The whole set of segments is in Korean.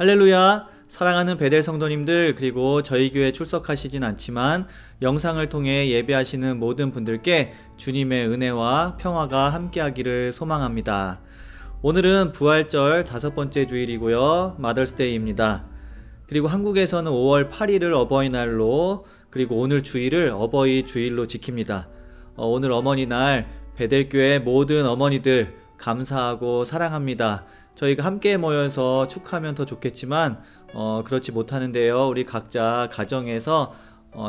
할렐루야! 사랑하는 베델 성도님들, 그리고 저희 교회 출석하시진 않지만 영상을 통해 예배하시는 모든 분들께 주님의 은혜와 평화가 함께하기를 소망합니다. 오늘은 부활절 5번째 주일이고요. 마더스데이입니다. 그리고 한국에서는 5월 8일을 어버이날로, 그리고 오늘 주일을 어버이 주일로 지킵니다. 오늘 어머니날 베델교회 모든 어머니들 감사하고 사랑합니다. 저희가 함께 모여서 축하하면 더 좋겠지만 그렇지 못하는데요. 우리 각자 가정에서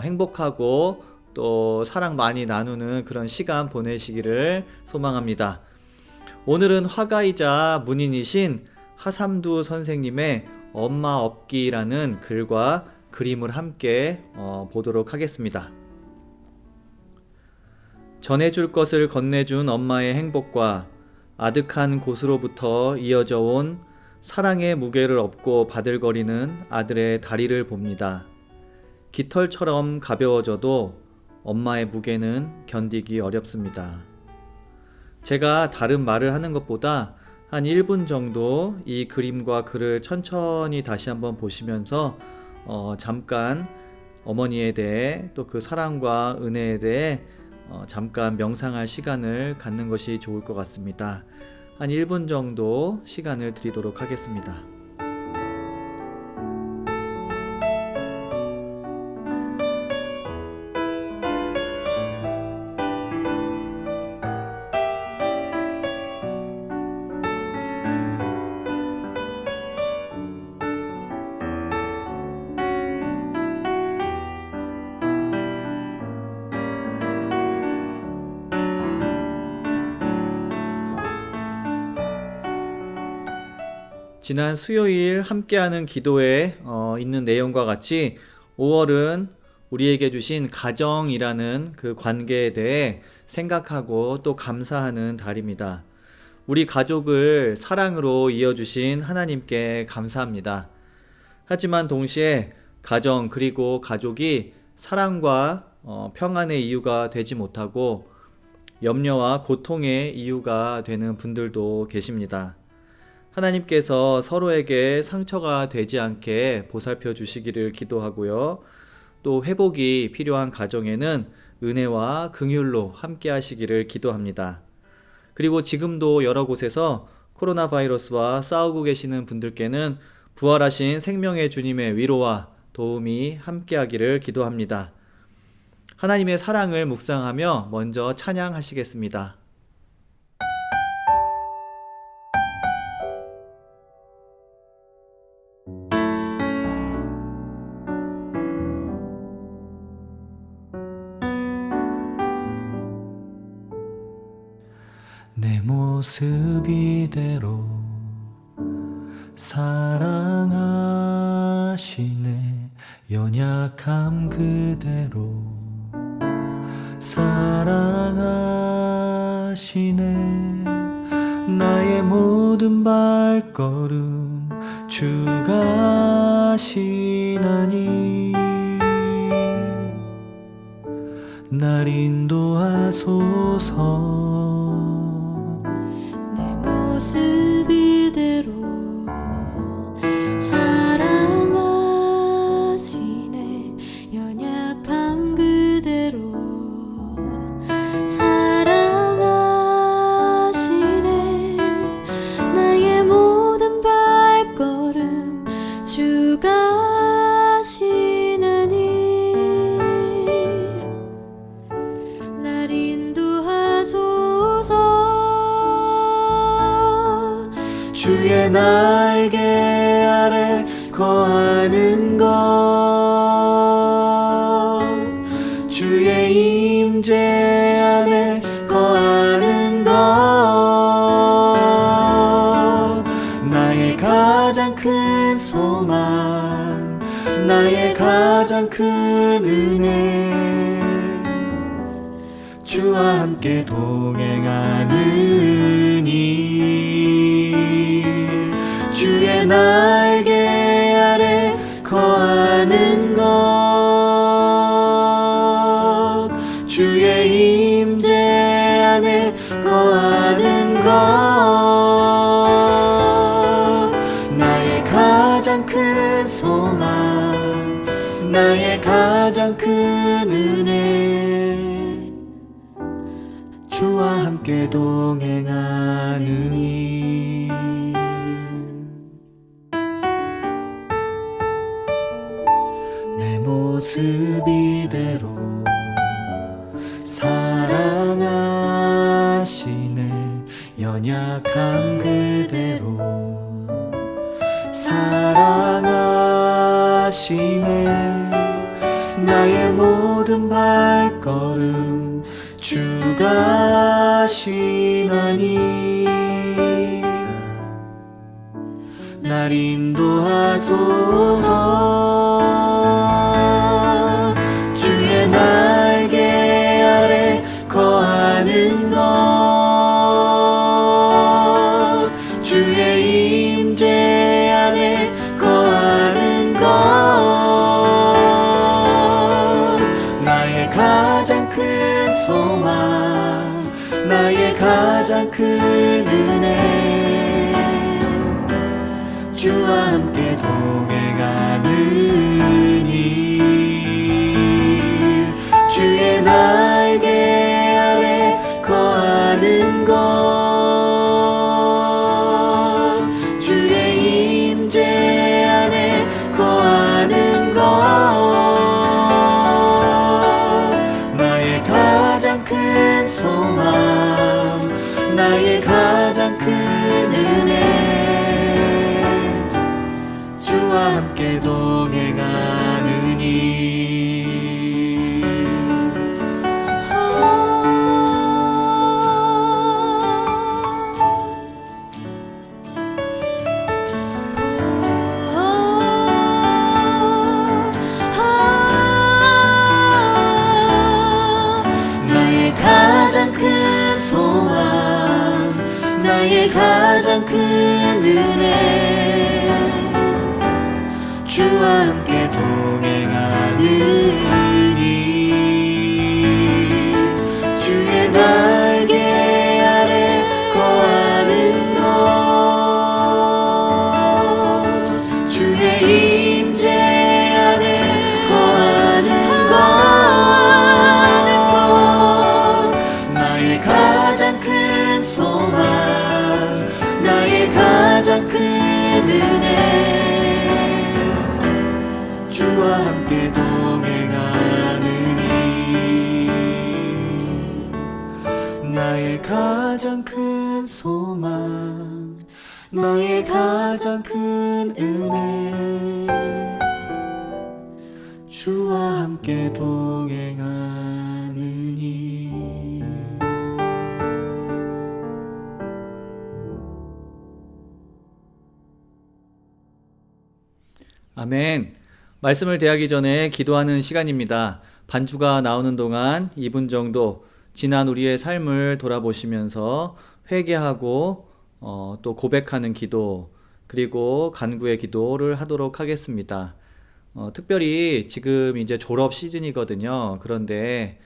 행복하고 또 사랑 많이 나누는 그런 시간 보내시기를 소망합니다. 오늘은 화가이자 문인이신 하삼두 선생님의 엄마 업기라는 글과 그림을 함께 보도록 하겠습니다. 전해줄 것을 건네준 엄마의 행복과 아득한 곳으로부터 이어져 온 사랑의 무게를 업고 바들거리는 아들의 다리를 봅니다. 깃털처럼 가벼워져도 엄마의 무게는 견디기 어렵습니다. 제가 다른 말을 하는 것보다 한 1분 정도 이 그림과 글을 천천히 다시 한번 보시면서 잠깐 어머니에 대해 또 그 사랑과 은혜에 대해 잠깐 명상할 시간을 갖는 것이 좋을 것 같습니다. 한 1분 정도 시간을 드리도록 하겠습니다. 지난 수요일 함께하는 기도에 있는 내용과 같이 5월은 우리에게 주신 가정이라는 그 관계에 대해 생각하고 또 감사하는 달입니다. 우리 가족을 사랑으로 이어주신 하나님께 감사합니다. 하지만 동시에 가정 그리고 가족이 사랑과 평안의 이유가 되지 못하고 염려와 고통의 이유가 되는 분들도 계십니다. 하나님께서 서로에게 상처가 되지 않게 보살펴 주시기를 기도하고요. 또 회복이 필요한 가정에는 은혜와 긍휼로 함께 하시기를 기도합니다. 그리고 지금도 여러 곳에서 코로나 바이러스와 싸우고 계시는 분들께는 부활하신 생명의 주님의 위로와 도움이 함께 하기를 기도합니다. 하나님의 사랑을 묵상하며 먼저 찬양하시겠습니다. 내 모습 이대로 사랑하시네. 연약함 그대로 사랑하시네. 나의 모든 발걸음 주가 하시나니 날 인도하소서. 모습 이대로 사랑하시네. 연약함 그대로 사랑하시네. 나의 모든 발걸음 주가 하시나니 날 인도하소서. 주의 날개 아래 거하는 것, 주의 임재 안에 거하는 것, 나의 가장 큰 소망, 나의 가장 큰 은혜, 주와 함께 동행하는 일, 주의 날개 아래 거하는 것, 주의 임재 안에 거하는 것, 나의 가장 큰 나의 가장 큰 은혜 주와 함께 동행하느니 내 모습 이대로 사랑하시네 연약함 그대로 사랑하시네 나의 모든 발걸음 주가 하시나니 날 인도하소서 주의 날개 아래 거하는 것 주의 임재 안에 거하는 것 나의 가장 큰 소망 나의 가장 큰 은혜 주와 함께 동행하느니 주의 날개 아래 거하는 것 주의 임재 안에 거하는 것 나의 가장 큰 소망 나의 가장 큰 은혜 주와 함께 동행하느니 나의 가장 큰 소망 나의 가장 큰 은혜 주와 함께 동행하느니 주의 날개 아래 거하는 것 주의 임재 안에 거하는 것 나의 가장 큰 소망 나의 가장 큰 은혜 주와 함께 동행하느니 나의 가장 큰 소망 나의 가장 큰 은혜 주와 함께 동행하느니 아멘. 말씀을 대하기 전에 기도하는 시간입니다. 반주가 나오는 동안 2분 정도 지난 우리의 삶을 돌아보시면서 회개하고 또 고백하는 기도 그리고 간구의 기도를 하도록 하겠습니다. 특별히 지금 이제 졸업 시즌이거든요. 그런데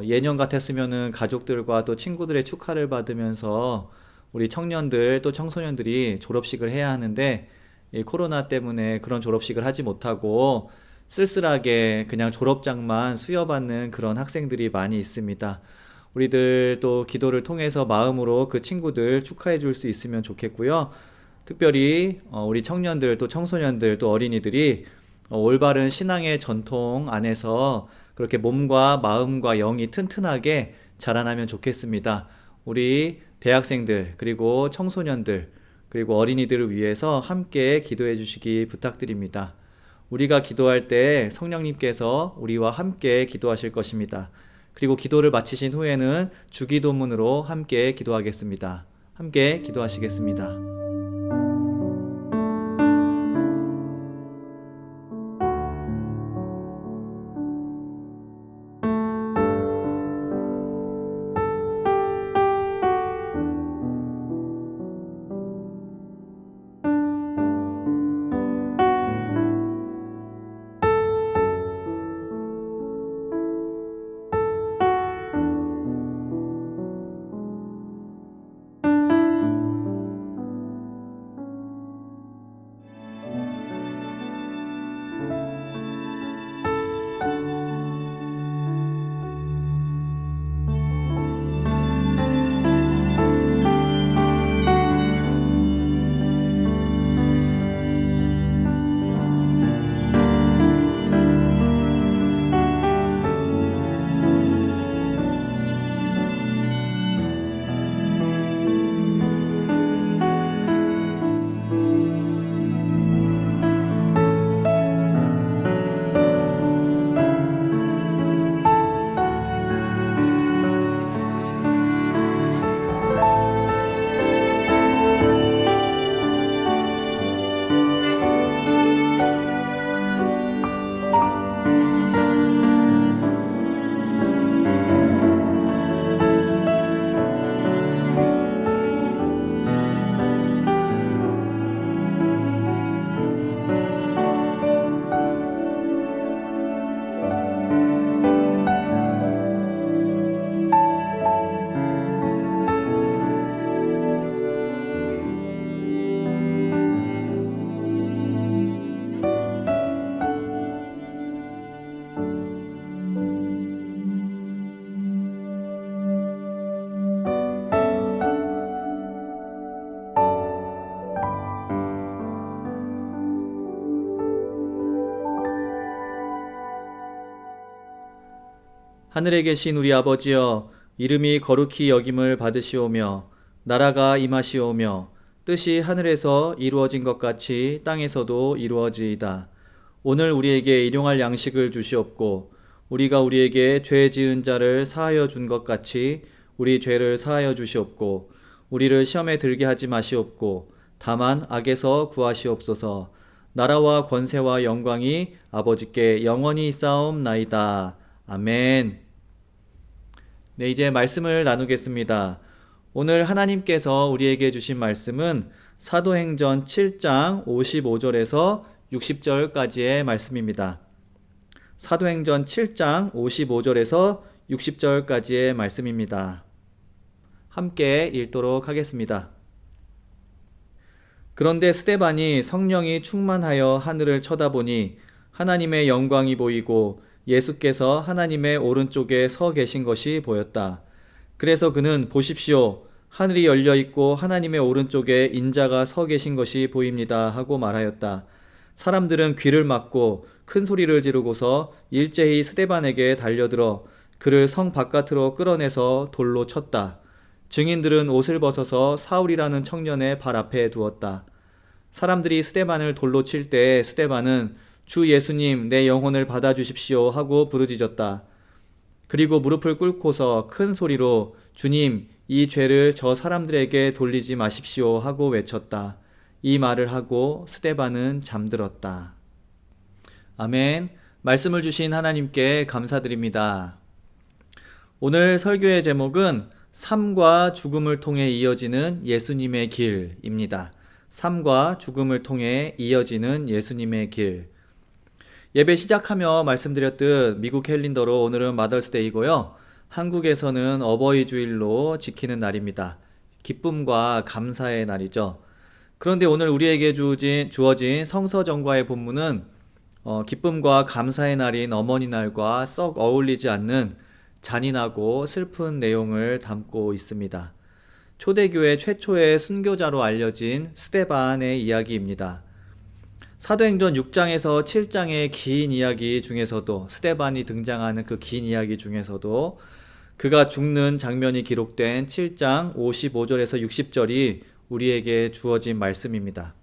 예년 같았으면은 가족들과 또 친구들의 축하를 받으면서 우리 청년들 또 청소년들이 졸업식을 해야 하는데 이 코로나 때문에 그런 졸업식을 하지 못하고 쓸쓸하게 그냥 졸업장만 수여받는 그런 학생들이 많이 있습니다. 우리들 또 기도를 통해서 마음으로 그 친구들 축하해 줄 수 있으면 좋겠고요. 특별히 우리 청년들 또 청소년들 또 어린이들이 올바른 신앙의 전통 안에서 그렇게 몸과 마음과 영이 튼튼하게 자라나면 좋겠습니다. 우리 대학생들 그리고 청소년들 그리고 어린이들을 위해서 함께 기도해 주시기 부탁드립니다. 우리가 기도할 때 성령님께서 우리와 함께 기도하실 것입니다. 그리고 기도를 마치신 후에는 주기도문으로 함께 기도하겠습니다. 함께 기도하시겠습니다. 하늘에 계신 우리 아버지여, 이름이 거룩히 여김을 받으시오며 나라가 임하시오며 뜻이 하늘에서 이루어진 것 같이 땅에서도 이루어지이다. 오늘 우리에게 일용할 양식을 주시옵고 우리가 우리에게 죄 지은 자를 사하여 준 것 같이 우리 죄를 사하여 주시옵고 우리를 시험에 들게 하지 마시옵고 다만 악에서 구하시옵소서. 나라와 권세와 영광이 아버지께 영원히 있사옵나이다. 아멘. 네, 이제 말씀을 나누겠습니다. 오늘 하나님께서 우리에게 주신 말씀은 사도행전 7장 55절에서 60절까지의 말씀입니다. 사도행전 7장 55절에서 60절까지의 말씀입니다. 함께 읽도록 하겠습니다. 그런데 스데반이 성령이 충만하여 하늘을 쳐다보니 하나님의 영광이 보이고 예수께서 하나님의 오른쪽에 서 계신 것이 보였다. 그래서 그는 보십시오, 하늘이 열려 있고 하나님의 오른쪽에 인자가 서 계신 것이 보입니다 하고 말하였다. 사람들은 귀를 막고 큰 소리를 지르고서 일제히 스데반에게 달려들어 그를 성 바깥으로 끌어내서 돌로 쳤다. 증인들은 옷을 벗어서 사울이라는 청년의 발 앞에 두었다. 사람들이 스데반을 돌로 칠 때 스데반은 주 예수님, 내 영혼을 받아주십시오 하고 부르짖었다. 그리고 무릎을 꿇고서 큰 소리로 주님, 이 죄를 저 사람들에게 돌리지 마십시오 하고 외쳤다. 이 말을 하고 스데반은 잠들었다. 아멘. 말씀을 주신 하나님께 감사드립니다. 오늘 설교의 제목은 삶과 죽음을 통해 이어지는 예수님의 길입니다. 삶과 죽음을 통해 이어지는 예수님의 길. 예배 시작하며 말씀드렸듯 미국 캘린더로 오늘은 마더스데이고요. 한국에서는 어버이 주일로 지키는 날입니다. 기쁨과 감사의 날이죠. 그런데 오늘 우리에게 주어진 성서정과의 본문은 기쁨과 감사의 날인 어머니날과 썩 어울리지 않는 잔인하고 슬픈 내용을 담고 있습니다. 초대교회 최초의 순교자로 알려진 스데반의 이야기입니다. 사도행전 6장에서 7장의 긴 이야기 중에서도 스데반이 등장하는 그 긴 이야기 중에서도 그가 죽는 장면이 기록된 7장 55절에서 60절이 우리에게 주어진 말씀입니다.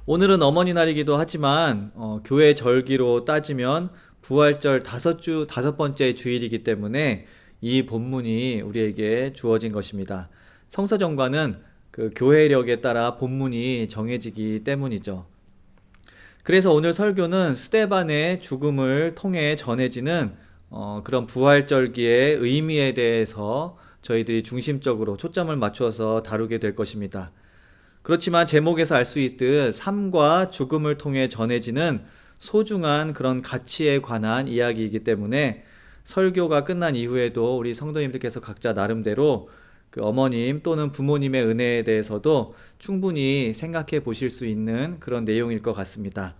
오늘은 어머니날이기도 하지만 교회 절기로 따지면 부활절 다섯 번째 주일이기 때문에 이 본문이 우리에게 주어진 것입니다. 성서정과는 그 교회력에 따라 본문이 정해지기 때문이죠. 그래서 오늘 설교는 스데반의 죽음을 통해 전해지는 그런 부활절기의 의미에 대해서 저희들이 중심적으로 초점을 맞춰서 다루게 될 것입니다. 그렇지만 제목에서 알 수 있듯 삶과 죽음을 통해 전해지는 소중한 그런 가치에 관한 이야기이기 때문에 설교가 끝난 이후에도 우리 성도님들께서 각자 나름대로 그 어머님 또는 부모님의 은혜에 대해서도 충분히 생각해 보실 수 있는 그런 내용일 것 같습니다.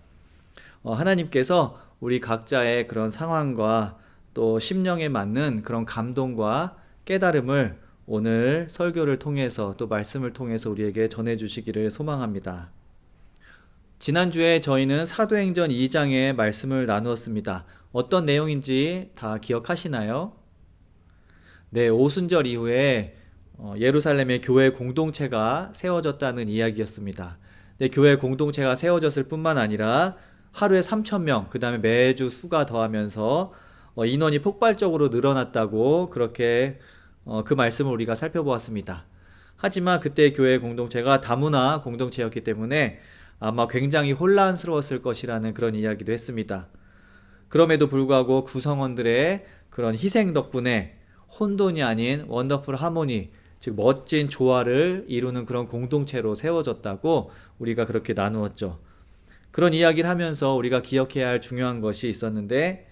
하나님께서 우리 각자의 그런 상황과 또 심령에 맞는 그런 감동과 깨달음을 오늘 설교를 통해서 또 말씀을 통해서 우리에게 전해주시기를 소망합니다. 지난주에 저희는 사도행전 2장의 말씀을 나누었습니다. 어떤 내용인지 다 기억하시나요? 네, 오순절 이후에 예루살렘의 교회 공동체가 세워졌다는 이야기였습니다. 네, 교회 공동체가 세워졌을 뿐만 아니라 하루에 3,000명, 그 다음에 매주 수가 더하면서 인원이 폭발적으로 늘어났다고 그렇게 그 말씀을 우리가 살펴보았습니다. 하지만 그때 교회 공동체가 다문화 공동체였기 때문에 아마 굉장히 혼란스러웠을 것이라는 그런 이야기도 했습니다. 그럼에도 불구하고 구성원들의 그런 희생 덕분에 혼돈이 아닌 원더풀 하모니, 즉 멋진 조화를 이루는 그런 공동체로 세워졌다고 우리가 그렇게 나누었죠. 그런 이야기를 하면서 우리가 기억해야 할 중요한 것이 있었는데,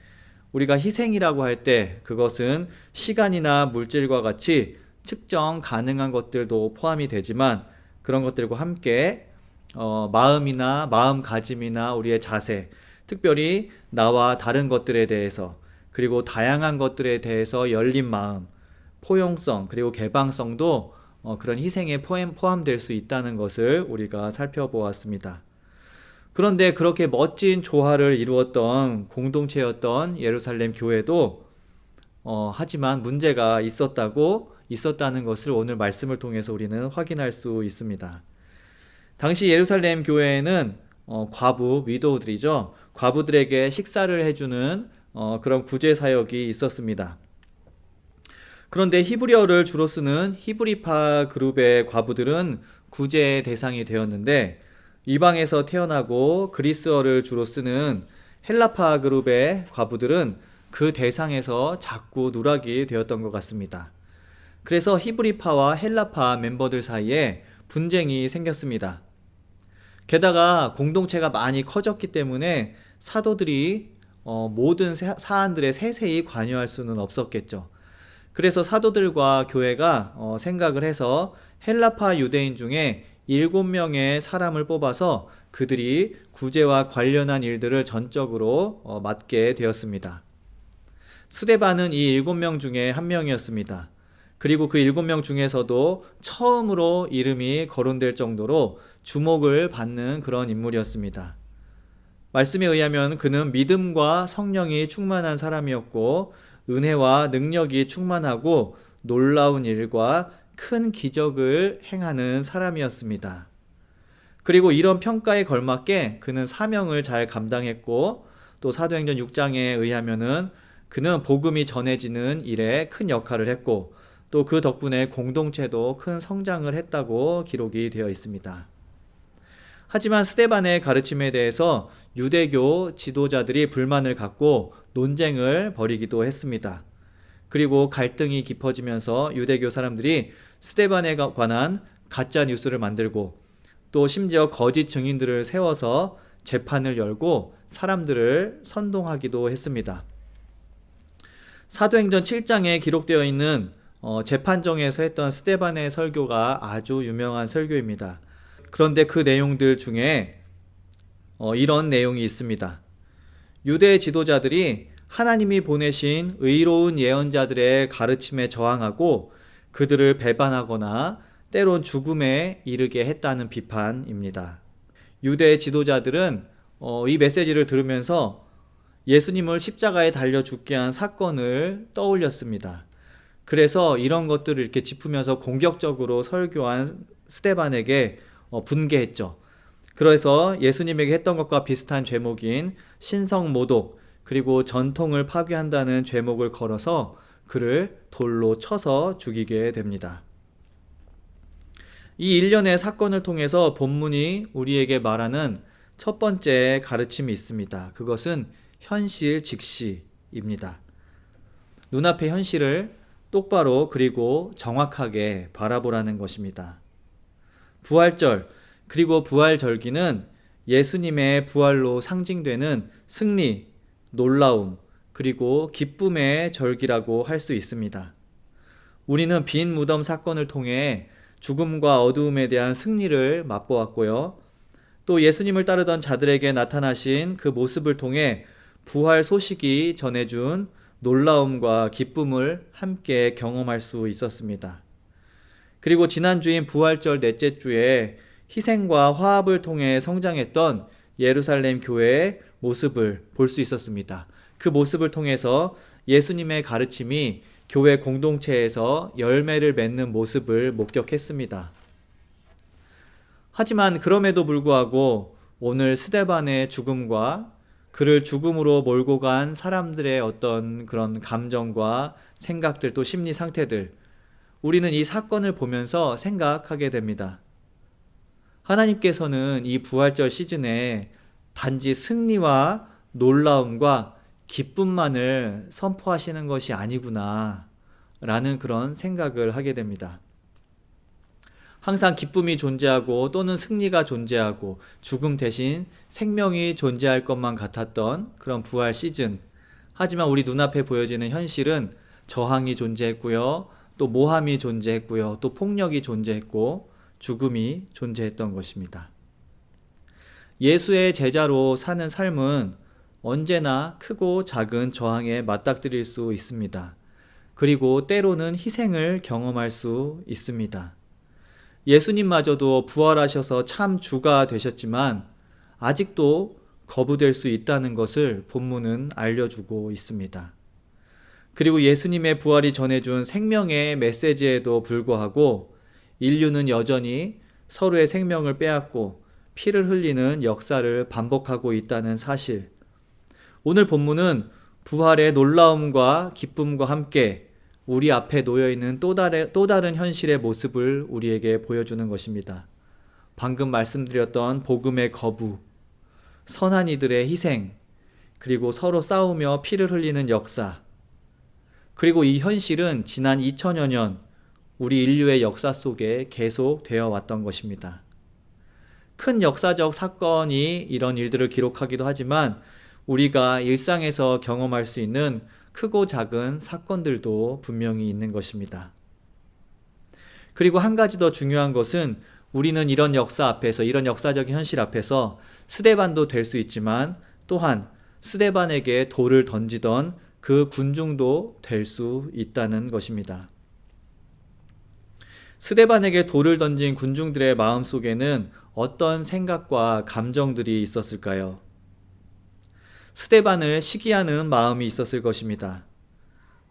우리가 희생이라고 할 때 그것은 시간이나 물질과 같이 측정 가능한 것들도 포함이 되지만 그런 것들과 함께 마음이나 마음가짐이나 우리의 자세, 특별히 나와 다른 것들에 대해서 그리고 다양한 것들에 대해서 열린 마음, 포용성 그리고 개방성도 그런 희생에 포함될 수 있다는 것을 우리가 살펴보았습니다. 그런데 그렇게 멋진 조화를 이루었던 공동체였던 예루살렘 교회도 하지만 문제가 있었다는 것을 오늘 말씀을 통해서 우리는 확인할 수 있습니다. 당시 예루살렘 교회에는 과부, 위도우들이죠. 과부들에게 식사를 해주는 그런 구제 사역이 있었습니다. 그런데 히브리어를 주로 쓰는 히브리파 그룹의 과부들은 구제의 대상이 되었는데, 이방에서 태어나고 그리스어를 주로 쓰는 헬라파 그룹의 과부들은 그 대상에서 자꾸 누락이 되었던 것 같습니다. 그래서 히브리파와 헬라파 멤버들 사이에 분쟁이 생겼습니다. 게다가 공동체가 많이 커졌기 때문에 사도들이 모든 사안들에 세세히 관여할 수는 없었겠죠. 그래서 사도들과 교회가 생각을 해서 헬라파 유대인 중에 7명의 사람을 뽑아서 그들이 구제와 관련한 일들을 전적으로 맡게 되었습니다. 스데반은 이 7명 중에 한 명이었습니다. 그리고 그 7명 중에서도 처음으로 이름이 거론될 정도로 주목을 받는 그런 인물이었습니다. 말씀에 의하면 그는 믿음과 성령이 충만한 사람이었고, 은혜와 능력이 충만하고 놀라운 일과 큰 기적을 행하는 사람이었습니다. 그리고 이런 평가에 걸맞게 그는 사명을 잘 감당했고, 또 사도행전 6장에 의하면은 그는 복음이 전해지는 일에 큰 역할을 했고, 또 그 덕분에 공동체도 큰 성장을 했다고 기록이 되어 있습니다. 하지만 스데반의 가르침에 대해서 유대교 지도자들이 불만을 갖고 논쟁을 벌이기도 했습니다. 그리고 갈등이 깊어지면서 유대교 사람들이 스데반에 관한 가짜 뉴스를 만들고, 또 심지어 거짓 증인들을 세워서 재판을 열고 사람들을 선동하기도 했습니다. 사도행전 7장에 기록되어 있는 재판정에서 했던 스데반의 설교가 아주 유명한 설교입니다. 그런데 그 내용들 중에 이런 내용이 있습니다. 유대 지도자들이 하나님이 보내신 의로운 예언자들의 가르침에 저항하고 그들을 배반하거나 때론 죽음에 이르게 했다는 비판입니다. 유대 지도자들은 이 메시지를 들으면서 예수님을 십자가에 달려 죽게 한 사건을 떠올렸습니다. 그래서 이런 것들을 이렇게 짚으면서 공격적으로 설교한 스데반에게 분개했죠. 그래서 예수님에게 했던 것과 비슷한 죄목인 신성모독, 그리고 전통을 파괴한다는 죄목을 걸어서 그를 돌로 쳐서 죽이게 됩니다. 이 일련의 사건을 통해서 본문이 우리에게 말하는 첫 번째 가르침이 있습니다. 그것은 현실 직시입니다. 눈앞의 현실을 똑바로 그리고 정확하게 바라보라는 것입니다. 부활절 그리고 부활절기는 예수님의 부활로 상징되는 승리, 놀라움, 그리고 기쁨의 절기라고 할 수 있습니다. 우리는 빈 무덤 사건을 통해 죽음과 어두움에 대한 승리를 맛보았고요. 또 예수님을 따르던 자들에게 나타나신 그 모습을 통해 부활 소식이 전해준 놀라움과 기쁨을 함께 경험할 수 있었습니다. 그리고 지난주인 부활절 넷째 주에 희생과 화합을 통해 성장했던 예루살렘 교회의 모습을 볼 수 있었습니다. 그 모습을 통해서 예수님의 가르침이 교회 공동체에서 열매를 맺는 모습을 목격했습니다. 하지만 그럼에도 불구하고 오늘 스데반의 죽음과 그를 죽음으로 몰고 간 사람들의 어떤 그런 감정과 생각들, 또 심리 상태들, 우리는 이 사건을 보면서 생각하게 됩니다. 하나님께서는 이 부활절 시즌에 단지 승리와 놀라움과 기쁨만을 선포하시는 것이 아니구나 라는 그런 생각을 하게 됩니다. 항상 기쁨이 존재하고 또는 승리가 존재하고 죽음 대신 생명이 존재할 것만 같았던 그런 부활 시즌. 하지만 우리 눈앞에 보여지는 현실은 저항이 존재했고요, 또 모함이 존재했고요, 또 폭력이 존재했고 죽음이 존재했던 것입니다. 예수의 제자로 사는 삶은 언제나 크고 작은 저항에 맞닥뜨릴 수 있습니다. 그리고 때로는 희생을 경험할 수 있습니다. 예수님마저도 부활하셔서 참 주가 되셨지만 아직도 거부될 수 있다는 것을 본문은 알려주고 있습니다. 그리고 예수님의 부활이 전해준 생명의 메시지에도 불구하고 인류는 여전히 서로의 생명을 빼앗고 피를 흘리는 역사를 반복하고 있다는 사실. 오늘 본문은 부활의 놀라움과 기쁨과 함께 우리 앞에 놓여있는 또 다른 현실의 모습을 우리에게 보여주는 것입니다. 방금 말씀드렸던 복음의 거부, 선한 이들의 희생, 그리고 서로 싸우며 피를 흘리는 역사, 그리고 이 현실은 지난 2000여 년 우리 인류의 역사 속에 계속 되어 왔던 것입니다. 큰 역사적 사건이 이런 일들을 기록하기도 하지만 우리가 일상에서 경험할 수 있는 크고 작은 사건들도 분명히 있는 것입니다. 그리고 한 가지 더 중요한 것은 우리는 이런 역사 앞에서, 이런 역사적인 현실 앞에서 스데반도 될 수 있지만 또한 스데반에게 돌을 던지던 그 군중도 될 수 있다는 것입니다. 스데반에게 돌을 던진 군중들의 마음속에는 어떤 생각과 감정들이 있었을까요? 스데반을 시기하는 마음이 있었을 것입니다.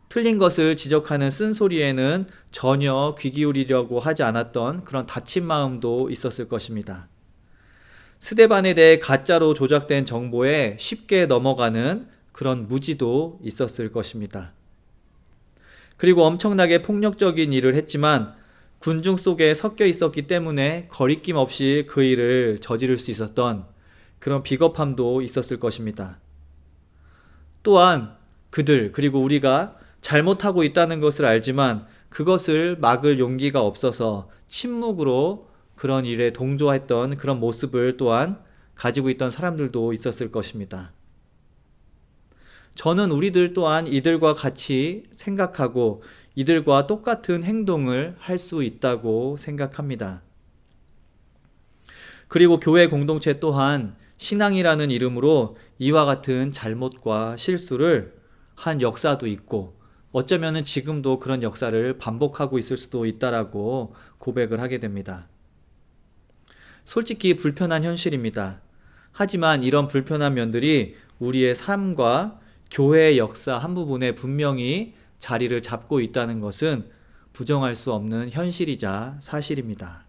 틀린 것을 지적하는 쓴소리에는 전혀 귀 기울이려고 하지 않았던 그런 다친 마음도 있었을 것입니다. 스데반에 대해 가짜로 조작된 정보에 쉽게 넘어가는 그런 무지도 있었을 것입니다. 그리고 엄청나게 폭력적인 일을 했지만 군중 속에 섞여 있었기 때문에 거리낌 없이 그 일을 저지를 수 있었던 그런 비겁함도 있었을 것입니다. 또한 그들, 그리고 우리가 잘못하고 있다는 것을 알지만 그것을 막을 용기가 없어서 침묵으로 그런 일에 동조했던 그런 모습을 또한 가지고 있던 사람들도 있었을 것입니다. 저는 우리들 또한 이들과 같이 생각하고 이들과 똑같은 행동을 할 수 있다고 생각합니다. 그리고 교회 공동체 또한 신앙이라는 이름으로 이와 같은 잘못과 실수를 한 역사도 있고 어쩌면 지금도 그런 역사를 반복하고 있을 수도 있다라고 고백을 하게 됩니다. 솔직히 불편한 현실입니다. 하지만 이런 불편한 면들이 우리의 삶과 교회의 역사 한 부분에 분명히 자리를 잡고 있다는 것은 부정할 수 없는 현실이자 사실입니다.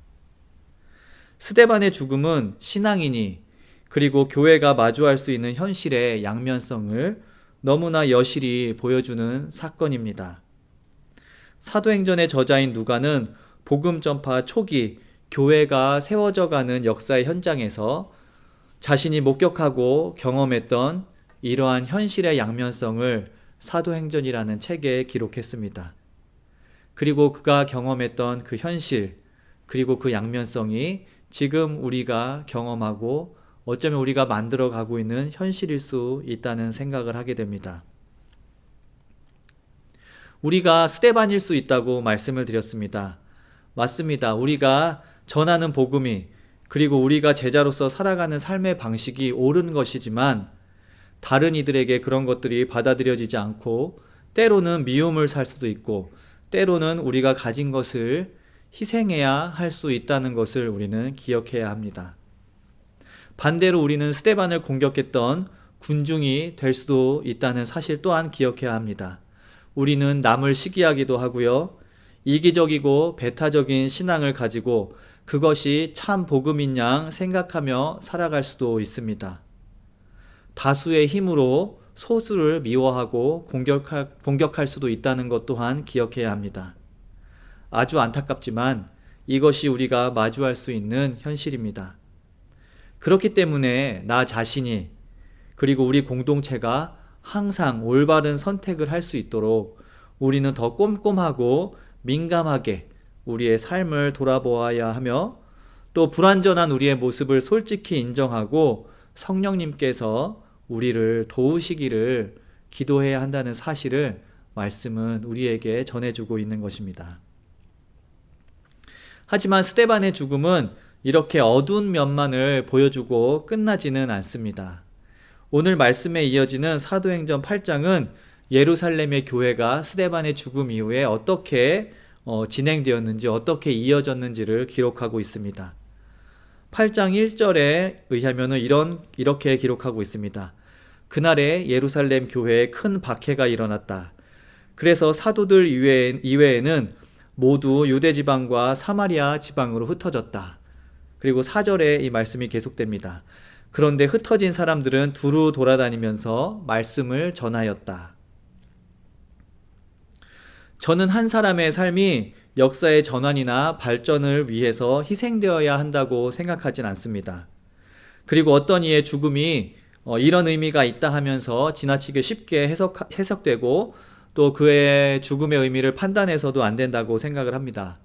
스데반의 죽음은 신앙인이 그리고 교회가 마주할 수 있는 현실의 양면성을 너무나 여실히 보여주는 사건입니다. 사도행전의 저자인 누가는 복음 전파 초기 교회가 세워져가는 역사의 현장에서 자신이 목격하고 경험했던 이러한 현실의 양면성을 사도행전이라는 책에 기록했습니다. 그리고 그가 경험했던 그 현실, 그리고 그 양면성이 지금 우리가 경험하고 어쩌면 우리가 만들어가고 있는 현실일 수 있다는 생각을 하게 됩니다. 우리가 스데반일 수 있다고 말씀을 드렸습니다. 맞습니다. 우리가 전하는 복음이 그리고 우리가 제자로서 살아가는 삶의 방식이 옳은 것이지만 다른 이들에게 그런 것들이 받아들여지지 않고 때로는 미움을 살 수도 있고 때로는 우리가 가진 것을 희생해야 할 수 있다는 것을 우리는 기억해야 합니다. 반대로 우리는 스데반을 공격했던 군중이 될 수도 있다는 사실 또한 기억해야 합니다. 우리는 남을 시기하기도 하고요. 이기적이고 배타적인 신앙을 가지고 그것이 참 복음인 양 생각하며 살아갈 수도 있습니다. 다수의 힘으로 소수를 미워하고 공격할 수도 있다는 것 또한 기억해야 합니다. 아주 안타깝지만 이것이 우리가 마주할 수 있는 현실입니다. 그렇기 때문에 나 자신이 그리고 우리 공동체가 항상 올바른 선택을 할 수 있도록 우리는 더 꼼꼼하고 민감하게 우리의 삶을 돌아보아야 하며 또 불완전한 우리의 모습을 솔직히 인정하고 성령님께서 우리를 도우시기를 기도해야 한다는 사실을 말씀은 우리에게 전해주고 있는 것입니다. 하지만 스데반의 죽음은 이렇게 어두운 면만을 보여주고 끝나지는 않습니다. 오늘 말씀에 이어지는 사도행전 8장은 예루살렘의 교회가 스데반의 죽음 이후에 어떻게 진행되었는지 어떻게 이어졌는지를 기록하고 있습니다. 8장 1절에 의하면 이렇게 기록하고 있습니다. 그날에 예루살렘 교회에 큰 박해가 일어났다. 그래서 사도들 이외에는 모두 유대 지방과 사마리아 지방으로 흩어졌다. 그리고 4절에 이 말씀이 계속됩니다. 그런데 흩어진 사람들은 두루 돌아다니면서 말씀을 전하였다. 저는 한 사람의 삶이 역사의 전환이나 발전을 위해서 희생되어야 한다고 생각하진 않습니다. 그리고 어떤 이의 죽음이 이런 의미가 있다 하면서 지나치게 쉽게 해석되고 또 그의 죽음의 의미를 판단해서도 안 된다고 생각을 합니다.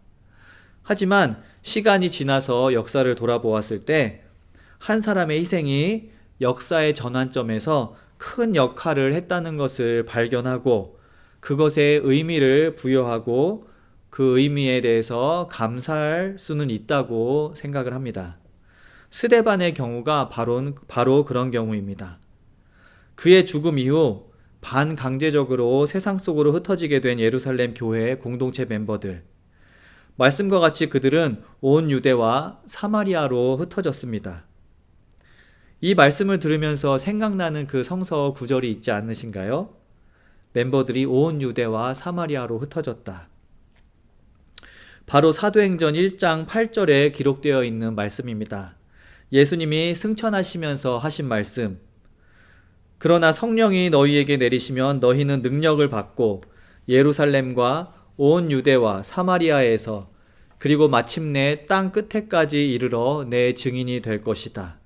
하지만 시간이 지나서 역사를 돌아보았을 때 한 사람의 희생이 역사의 전환점에서 큰 역할을 했다는 것을 발견하고 그것에 의미를 부여하고 그 의미에 대해서 감사할 수는 있다고 생각을 합니다. 스데반의 경우가 바로 그런 경우입니다. 그의 죽음 이후 반강제적으로 세상 속으로 흩어지게 된 예루살렘 교회 공동체 멤버들, 말씀과 같이 그들은 온 유대와 사마리아로 흩어졌습니다. 이 말씀을 들으면서 생각나는 그 성서 구절이 있지 않으신가요? 멤버들이 온 유대와 사마리아로 흩어졌다. 바로 사도행전 1장 8절에 기록되어 있는 말씀입니다. 예수님이 승천하시면서 하신 말씀, 그러나 성령이 너희에게 내리시면 너희는 능력을 받고 예루살렘과 온 유대와 사마리아에서 그리고 마침내 땅 끝에까지 이르러 내 증인이 될 것이다.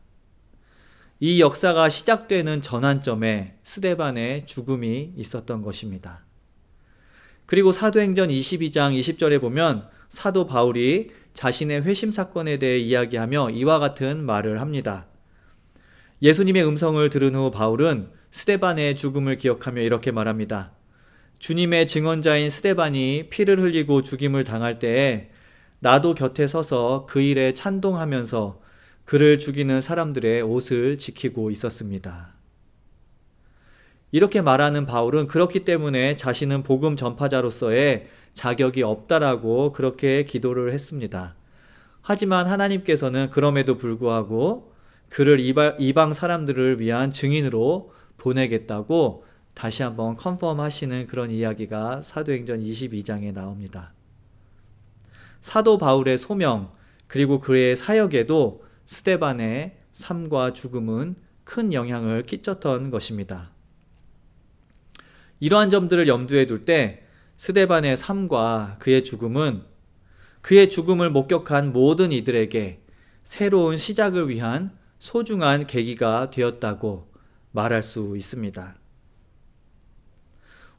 이 역사가 시작되는 전환점에 스데반의 죽음이 있었던 것입니다. 그리고 사도행전 22장 20절에 보면 사도 바울이 자신의 회심 사건에 대해 이야기하며 이와 같은 말을 합니다. 예수님의 음성을 들은 후 바울은 스데반의 죽음을 기억하며 이렇게 말합니다. 주님의 증언자인 스데반이 피를 흘리고 죽임을 당할 때에 나도 곁에 서서 그 일에 찬동하면서 그를 죽이는 사람들의 옷을 지키고 있었습니다. 이렇게 말하는 바울은 그렇기 때문에 자신은 복음 전파자로서의 자격이 없다라고 그렇게 기도를 했습니다. 하지만 하나님께서는 그럼에도 불구하고 그를 이방 사람들을 위한 증인으로 보내겠다고 다시 한번 컨펌하시는 그런 이야기가 사도행전 22장에 나옵니다. 사도 바울의 소명 그리고 그의 사역에도 스데반의 삶과 죽음은 큰 영향을 끼쳤던 것입니다. 이러한 점들을 염두에 둘 때 스데반의 삶과 그의 죽음은 그의 죽음을 목격한 모든 이들에게 새로운 시작을 위한 소중한 계기가 되었다고 말할 수 있습니다.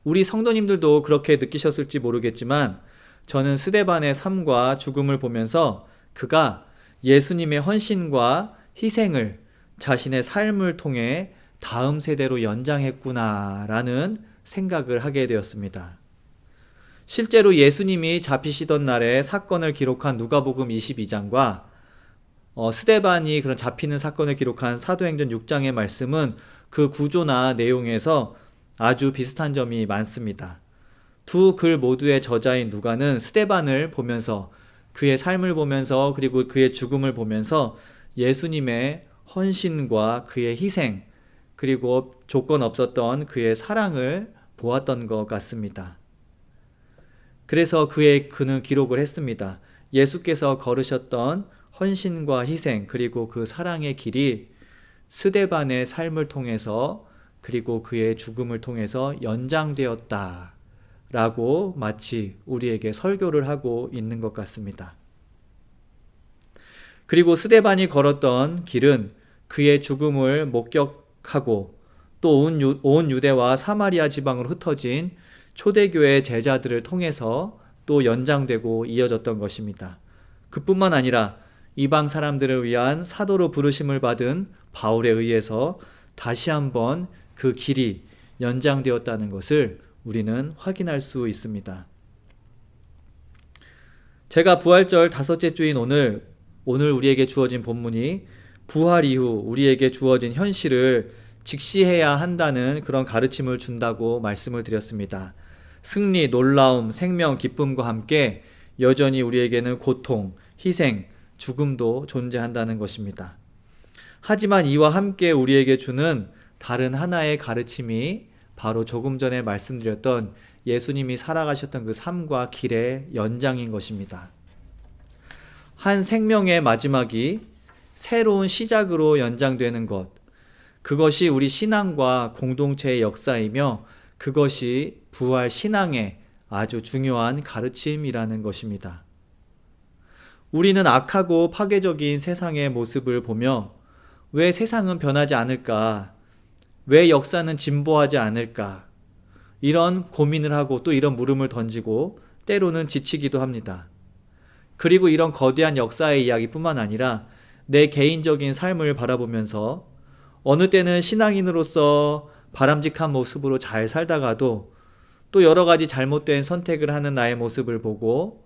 우리 성도님들도 그렇게 느끼셨을지 모르겠지만 저는 스데반의 삶과 죽음을 보면서 그가 예수님의 헌신과 희생을 자신의 삶을 통해 다음 세대로 연장했구나라는 생각을 하게 되었습니다. 실제로 예수님이 잡히시던 날에 사건을 기록한 누가복음 22장과 스데반이 그런 잡히는 사건을 기록한 사도행전 6장의 말씀은 그 구조나 내용에서 아주 비슷한 점이 많습니다. 두 글 모두의 저자인 누가는 스데반을 보면서 그의 삶을 보면서 그리고 그의 죽음을 보면서 예수님의 헌신과 그의 희생 그리고 조건 없었던 그의 사랑을 보았던 것 같습니다. 그래서 그는 기록을 했습니다. 예수께서 걸으셨던 헌신과 희생 그리고 그 사랑의 길이 스데반의 삶을 통해서 그리고 그의 죽음을 통해서 연장되었다 라고 마치 우리에게 설교를 하고 있는 것 같습니다. 그리고 스데반이 걸었던 길은 그의 죽음을 목격하고 또 온 유대와 사마리아 지방으로 흩어진 초대교회 제자들을 통해서 또 연장되고 이어졌던 것입니다. 그뿐만 아니라 이방 사람들을 위한 사도로 부르심을 받은 바울에 의해서 다시 한번 그 길이 연장되었다는 것을 우리는 확인할 수 있습니다. 제가 부활절 다섯째 주인 오늘 우리에게 주어진 본문이 부활 이후 우리에게 주어진 현실을 직시해야 한다는 그런 가르침을 준다고 말씀을 드렸습니다. 승리, 놀라움, 생명, 기쁨과 함께 여전히 우리에게는 고통, 희생, 죽음도 존재한다는 것입니다. 하지만 이와 함께 우리에게 주는 다른 하나의 가르침이 바로 조금 전에 말씀드렸던 예수님이 살아가셨던 그 삶과 길의 연장인 것입니다. 한 생명의 마지막이 새로운 시작으로 연장되는 것, 그것이 우리 신앙과 공동체의 역사이며 그것이 부활 신앙의 아주 중요한 가르침이라는 것입니다. 우리는 악하고 파괴적인 세상의 모습을 보며 왜 세상은 변하지 않을까? 왜 역사는 진보하지 않을까? 이런 고민을 하고 또 이런 물음을 던지고 때로는 지치기도 합니다. 그리고 이런 거대한 역사의 이야기뿐만 아니라 내 개인적인 삶을 바라보면서 어느 때는 신앙인으로서 바람직한 모습으로 잘 살다가도 또 여러 가지 잘못된 선택을 하는 나의 모습을 보고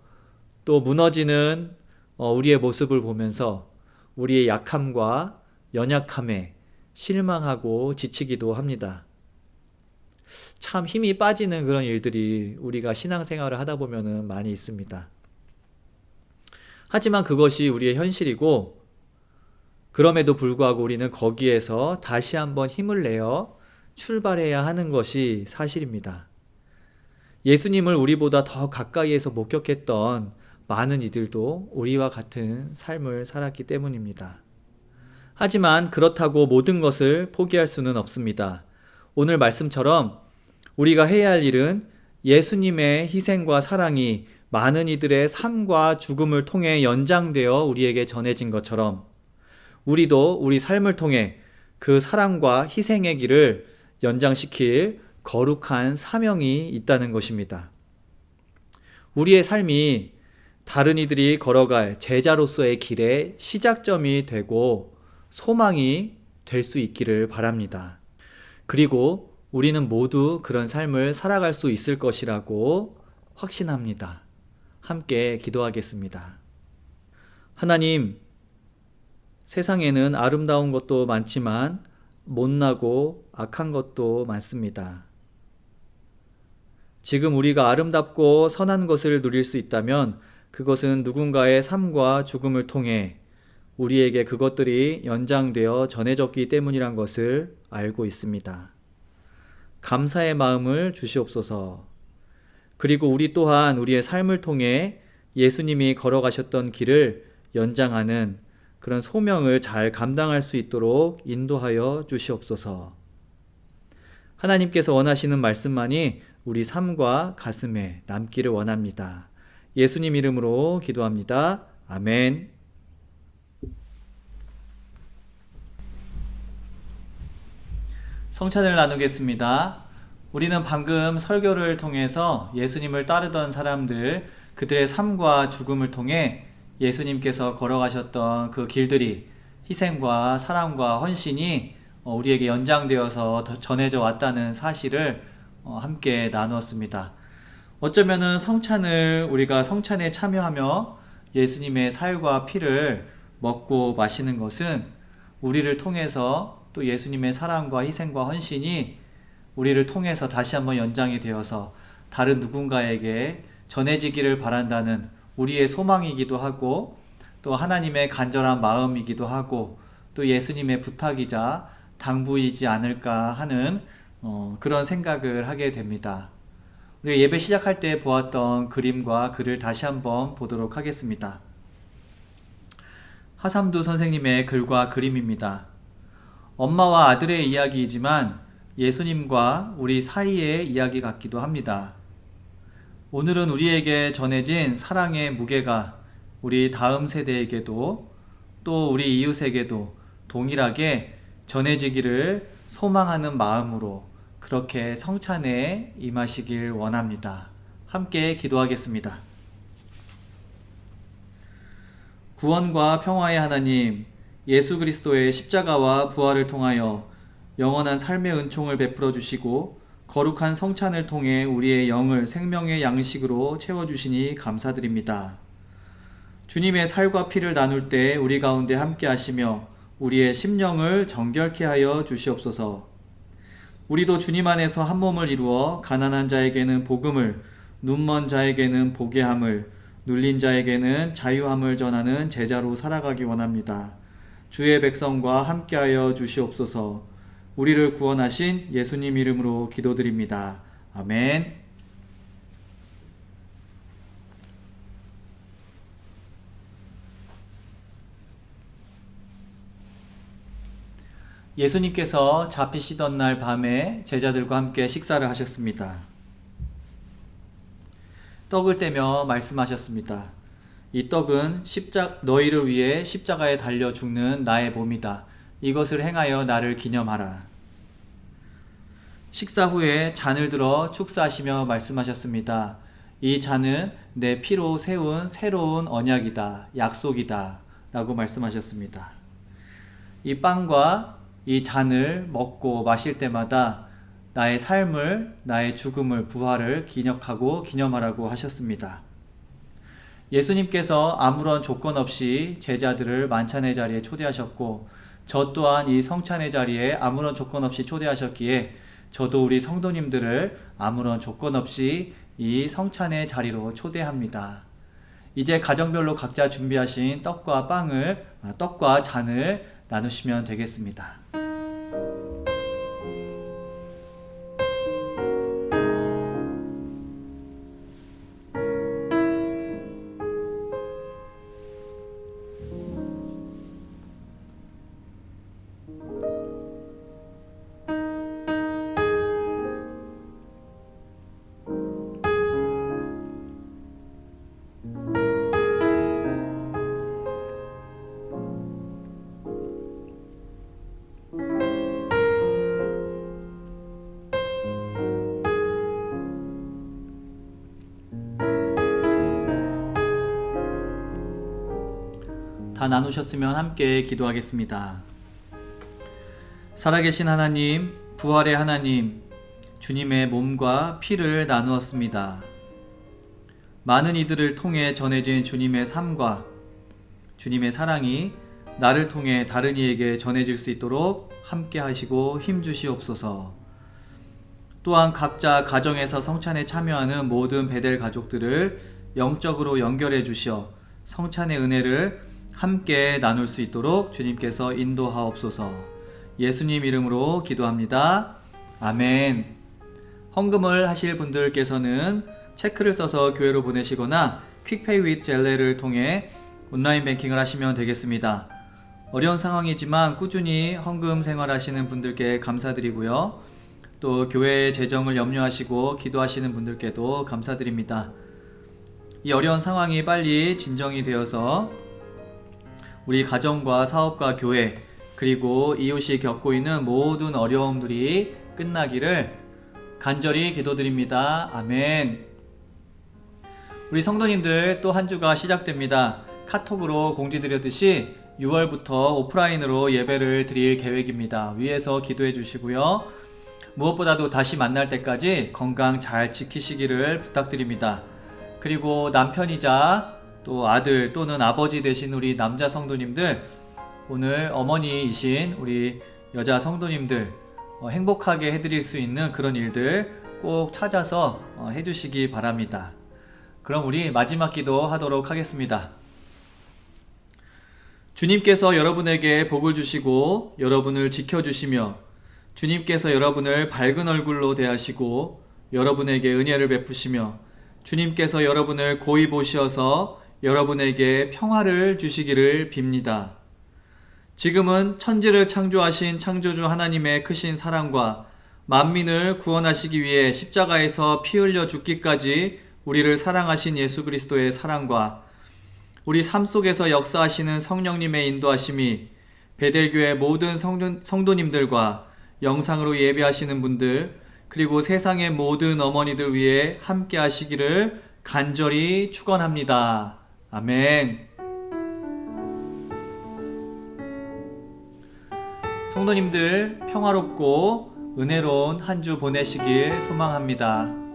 또 무너지는 우리의 모습을 보면서 우리의 약함과 연약함에 실망하고 지치기도 합니다. 참 힘이 빠지는 그런 일들이 우리가 신앙생활을 하다 보면 많이 있습니다. 하지만 그것이 우리의 현실이고 그럼에도 불구하고 우리는 거기에서 다시 한번 힘을 내어 출발해야 하는 것이 사실입니다. 예수님을 우리보다 더 가까이에서 목격했던 많은 이들도 우리와 같은 삶을 살았기 때문입니다. 하지만 그렇다고 모든 것을 포기할 수는 없습니다. 오늘 말씀처럼 우리가 해야 할 일은 예수님의 희생과 사랑이 많은 이들의 삶과 죽음을 통해 연장되어 우리에게 전해진 것처럼 우리도 우리 삶을 통해 그 사랑과 희생의 길을 연장시킬 거룩한 사명이 있다는 것입니다. 우리의 삶이 다른 이들이 걸어갈 제자로서의 길의 시작점이 되고 소망이 될 수 있기를 바랍니다. 그리고 우리는 모두 그런 삶을 살아갈 수 있을 것이라고 확신합니다. 함께 기도하겠습니다. 하나님, 세상에는 아름다운 것도 많지만 못나고 악한 것도 많습니다. 지금 우리가 아름답고 선한 것을 누릴 수 있다면 그것은 누군가의 삶과 죽음을 통해 우리에게 그것들이 연장되어 전해졌기 때문이란 것을 알고 있습니다. 감사의 마음을 주시옵소서. 그리고 우리 또한 우리의 삶을 통해 예수님이 걸어가셨던 길을 연장하는 그런 소명을 잘 감당할 수 있도록 인도하여 주시옵소서. 하나님께서 원하시는 말씀만이 우리 삶과 가슴에 남기를 원합니다. 예수님 이름으로 기도합니다. 아멘. 성찬을 나누겠습니다. 우리는 방금 설교를 통해서 예수님을 따르던 사람들, 그들의 삶과 죽음을 통해 예수님께서 걸어가셨던 그 길들이 희생과 사랑과 헌신이 우리에게 연장되어서 전해져 왔다는 사실을 함께 나누었습니다. 어쩌면은 우리가 성찬에 참여하며 예수님의 살과 피를 먹고 마시는 것은 우리를 통해서 또 예수님의 사랑과 희생과 헌신이 우리를 통해서 다시 한번 연장이 되어서 다른 누군가에게 전해지기를 바란다는 우리의 소망이기도 하고 또 하나님의 간절한 마음이기도 하고 또 예수님의 부탁이자 당부이지 않을까 하는 그런 생각을 하게 됩니다. 우리가 예배 시작할 때 보았던 그림과 글을 다시 한번 보도록 하겠습니다. 하삼두 선생님의 글과 그림입니다. 엄마와 아들의 이야기이지만 예수님과 우리 사이의 이야기 같기도 합니다. 오늘은 우리에게 전해진 사랑의 무게가 우리 다음 세대에게도 또 우리 이웃에게도 동일하게 전해지기를 소망하는 마음으로 그렇게 성찬에 임하시길 원합니다. 함께 기도하겠습니다. 구원과 평화의 하나님, 예수 그리스도의 십자가와 부활을 통하여 영원한 삶의 은총을 베풀어 주시고 거룩한 성찬을 통해 우리의 영을 생명의 양식으로 채워주시니 감사드립니다. 주님의 살과 피를 나눌 때 우리 가운데 함께 하시며 우리의 심령을 정결케 하여 주시옵소서. 우리도 주님 안에서 한 몸을 이루어 가난한 자에게는 복음을, 눈먼 자에게는 보게 함을, 눌린 자에게는 자유함을 전하는 제자로 살아가기 원합니다. 주의 백성과 함께하여 주시옵소서. 우리를 구원하신 예수님 이름으로 기도드립니다. 아멘. 예수님께서 잡히시던 날 밤에 제자들과 함께 식사를 하셨습니다. 떡을 떼며 말씀하셨습니다. 이 떡은 너희를 위해 십자가에 달려 죽는 나의 몸이다. 이것을 행하여 나를 기념하라. 식사 후에 잔을 들어 축사하시며 말씀하셨습니다. 이 잔은 내 피로 세운 새로운 언약이다. 약속이다. 라고 말씀하셨습니다. 이 빵과 이 잔을 먹고 마실 때마다 나의 삶을, 나의 죽음을, 부활을 기억하고 기념하라고 하셨습니다. 예수님께서 아무런 조건 없이 제자들을 만찬의 자리에 초대하셨고 저 또한 이 성찬의 자리에 아무런 조건 없이 초대하셨기에 저도 우리 성도님들을 아무런 조건 없이 이 성찬의 자리로 초대합니다. 이제 가정별로 각자 준비하신 떡과 잔을 나누시면 되겠습니다. 다 나누셨으면 함께 기도하겠습니다. 살아계신 하나님, 부활의 하나님, 주님의 몸과 피를 나누었습니다. 많은 이들을 통해 전해진 주님의 삶과 주님의 사랑이 나를 통해 다른 이에게 전해질 수 있도록 함께 하시고 힘주시옵소서. 또한 각자 가정에서 성찬에 참여하는 모든 베델 가족들을 영적으로 연결해 주시어 성찬의 은혜를 함께 나눌 수 있도록 주님께서 인도하옵소서. 예수님 이름으로 기도합니다. 아멘. 헌금을 하실 분들께서는 체크를 써서 교회로 보내시거나 퀵페이 윗 젤레를 통해 온라인 뱅킹을 하시면 되겠습니다. 어려운 상황이지만 꾸준히 헌금 생활하시는 분들께 감사드리고요. 또 교회의 재정을 염려하시고 기도하시는 분들께도 감사드립니다. 이 어려운 상황이 빨리 진정이 되어서 우리 가정과 사업과 교회 그리고 이웃이 겪고 있는 모든 어려움들이 끝나기를 간절히 기도드립니다. 아멘. 우리 성도님들 또 한 주가 시작됩니다. 카톡으로 공지드렸듯이 6월부터 오프라인으로 예배를 드릴 계획입니다. 위에서 기도해 주시고요. 무엇보다도 다시 만날 때까지 건강 잘 지키시기를 부탁드립니다. 그리고 남편이자 또 아들 또는 아버지 되신 우리 남자 성도님들, 오늘 어머니이신 우리 여자 성도님들 행복하게 해드릴 수 있는 그런 일들 꼭 찾아서 해주시기 바랍니다. 그럼 우리 마지막 기도 하도록 하겠습니다. 주님께서 여러분에게 복을 주시고 여러분을 지켜주시며 주님께서 여러분을 밝은 얼굴로 대하시고 여러분에게 은혜를 베푸시며 주님께서 여러분을 고이 보시어서 여러분에게 평화를 주시기를 빕니다. 지금은 천지를 창조하신 창조주 하나님의 크신 사랑과 만민을 구원하시기 위해 십자가에서 피 흘려 죽기까지 우리를 사랑하신 예수 그리스도의 사랑과 우리 삶 속에서 역사하시는 성령님의 인도하심이 베델교회 모든 성도님들과 영상으로 예배하시는 분들 그리고 세상의 모든 어머니들 위해 함께 하시기를 간절히 축원합니다. 아멘. 성도님들 평화롭고 은혜로운 한 주 보내시길 소망합니다.